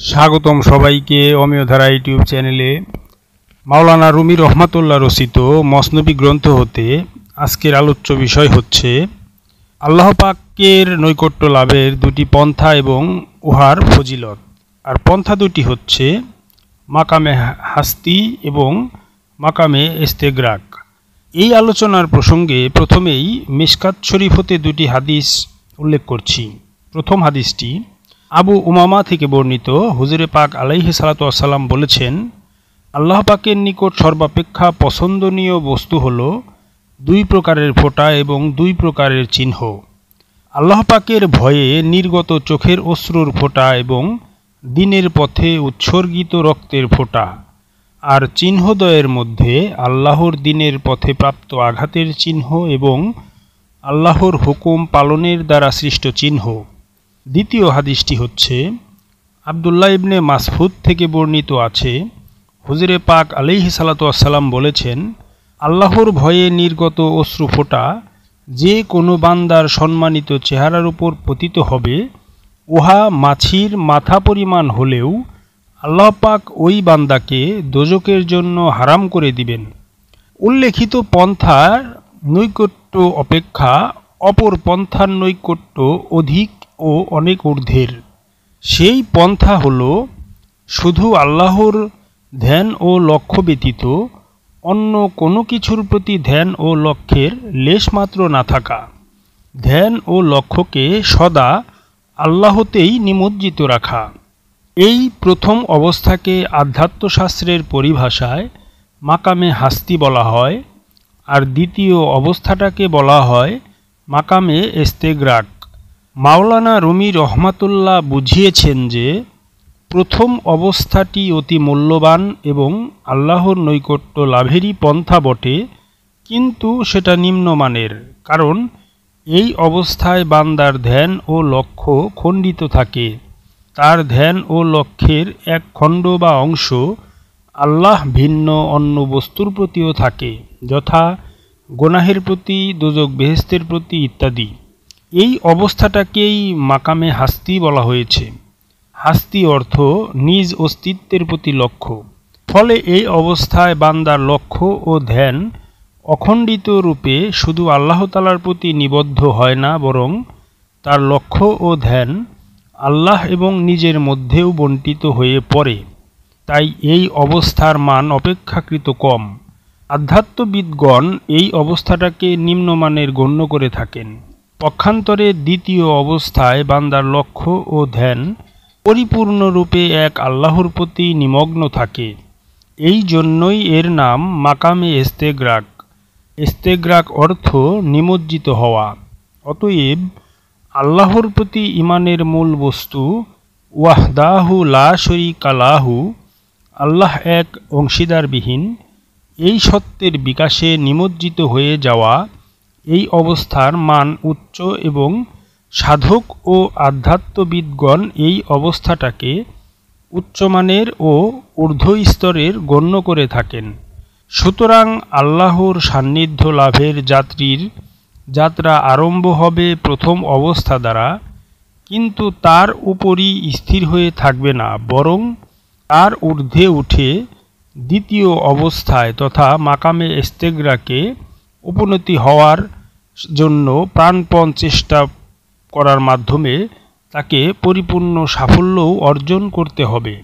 স্বাগতম সবাইকে অমিয়ধারা ইউটিউব চ্যানেলে। মাওলানা রুমি রহমাতুল্লাহ রচিত মসনবী গ্রন্থ হতে আজকের আলোচ্য বিষয় হচ্ছে আল্লাহ পাকের নৈকট্য লাভের দুটি পন্থা এবং উহার ফজিলত। আর পন্থা দুটি হচ্ছে মাকামে হাস্তি এবং মাকামে ইস্তেগরাক। এই আলোচনার প্রসঙ্গে প্রথমেই মিশকাত শরীফ হতে দুটি হাদিস উল্লেখ করছি। প্রথম হাদিসটি আবু উমামা থেকে বর্ণিত। হুজুরে পাক আলাইহিস সালাতু ওয়াস সালাম বলেছেন, আল্লাহ পাকের নিকট সর্বাপেক্ষা পছন্দনীয় বস্তু হল দুই প্রকারের ফোঁটা এবং দুই প্রকারের চিহ্ন। আল্লাহ পাকের ভয়ে নির্গত চোখের অশ্রুর ফোঁটা এবং দ্বীনের পথে উৎসর্গিত রক্তের ফোঁটা। আর চিহ্নদ্বয়ের মধ্যে আল্লাহর দ্বীনের পথে প্রাপ্ত আঘাতের চিহ্ন এবং আল্লাহর হুকুম পালনের দ্বারা সৃষ্ট চিহ্ন। দ্বিতীয় হাদিসটি হচ্ছে আব্দুল্লাহ ইবনে মাসউদ থেকে বর্ণিত আছে। হুজুরে পাক আলাইহিস সালাতু ওয়াস সালাম বলেছেন, আল্লাহর ভয়ে নির্গত অশ্রু ফোঁটা যে কোনো বান্দার সম্মানিত চেহারার উপর পতিত হবে, উহা মাছির মাথা পরিমাণ হলেও আল্লাহ পাক ওই বান্দাকে দোজকের জন্য হারাম করে দিবেন। উল্লেখিত পন্থার নৈকট্য অপেক্ষা অপর পন্থার নৈকট্য অধিক ও অনেক ঊর্ধ্বের। সেই পন্থা হল শুধু আল্লাহর ধ্যান ও লক্ষ্য ব্যতীত অন্য কোনো কিছুর প্রতি ধ্যান ও লক্ষ্যের লেশমাত্র না থাকা। ধ্যান ও লক্ষ্যকে সদা আল্লাহতেই নিমজ্জিত রাখা। এই প্রথম অবস্থাকে আধ্যাত্মশাস্ত্রের পরিভাষায় মাকামে হাস্তি বলা হয়, আর দ্বিতীয় অবস্থাটাকে বলা হয় মাকামে ইস্তেগরাক। মাওলানা রুমি রহমাতুল্লাহ বুঝিয়েছেন যে প্রথম অবস্থাটি অতি মূল্যবান এবং আল্লাহর নৈকট্য লাভেরই পন্থা বটে, কিন্তু সেটা নিম্নমানের, কারণ এই অবস্থায় বান্দার ধ্যান ও লক্ষ্য খণ্ডিত থাকে। তার ধ্যান ও লক্ষ্যের এক খণ্ড বা অংশ আল্লাহ ভিন্ন অন্য বস্তুর প্রতিও থাকে, যথা গোনাহের প্রতি, দোজক বেহেশতের প্রতি ইত্যাদি। এই অবস্থাটাকেই মাকামে হাস্তি বলা হয়েছে। হাস্তি অর্থ নিজ অস্তিত্বের প্রতি লক্ষ্য। ফলে এই অবস্থায় বান্দার লক্ষ্য ও ধ্যান অখণ্ডিত রূপে শুধু আল্লাহ তাআলার প্রতি নিবদ্ধ হয় না, বরং তার লক্ষ্য ও ধ্যান আল্লাহ এবং নিজের মধ্যেও বণ্টিত হয়ে পড়ে। তাই এই অবস্থার মান অপেক্ষাকৃত কম। আধ্যাত্মবিদগণ এই অবস্থাটাকে নিম্নমানের গণ্য করে থাকেন। পক্ষান্তরে দ্বিতীয় অবস্থায় বান্দার লক্ষ্য ও ধ্যান পরিপূর্ণরূপে এক আল্লাহর প্রতি নিমগ্ন থাকে। এই জন্যই এর নাম মাকামে ইস্তেগরাক। ইস্তেগরাক অর্থ নিমজ্জিত হওয়া। অতএব আল্লাহর প্রতি ঈমানের মূল বস্তু ওয়াহদাহু লা শরীকা লাহু, আল্লাহ এক অংশীদারবিহীন, এই সত্যের বিকাশে নিমজ্জিত হয়ে যাওয়া। এই অবস্থার মান উচ্চ এবং সাধক ও আধ্যাত্মবিদগণ এই অবস্থাটাকে উচ্চমানের ও ঊর্ধ্ব স্তরের গণ্য করে থাকেন। সুতরাং আল্লাহর সান্নিধ্য লাভের যাত্রা আরম্ভ হবে প্রথম অবস্থা দ্বারা, কিন্তু তার উপরই স্থির হয়ে থাকবে না, বরং তার ঊর্ধ্বে উঠে দ্বিতীয় অবস্থায় তথা মাকামে ইস্তেগরাকে উপনীত হওয়ার জন্য প্রাণপণ চেষ্টা করার মাধ্যমে তাকে পরিপূর্ণ সাফল্যও অর্জন করতে হবে।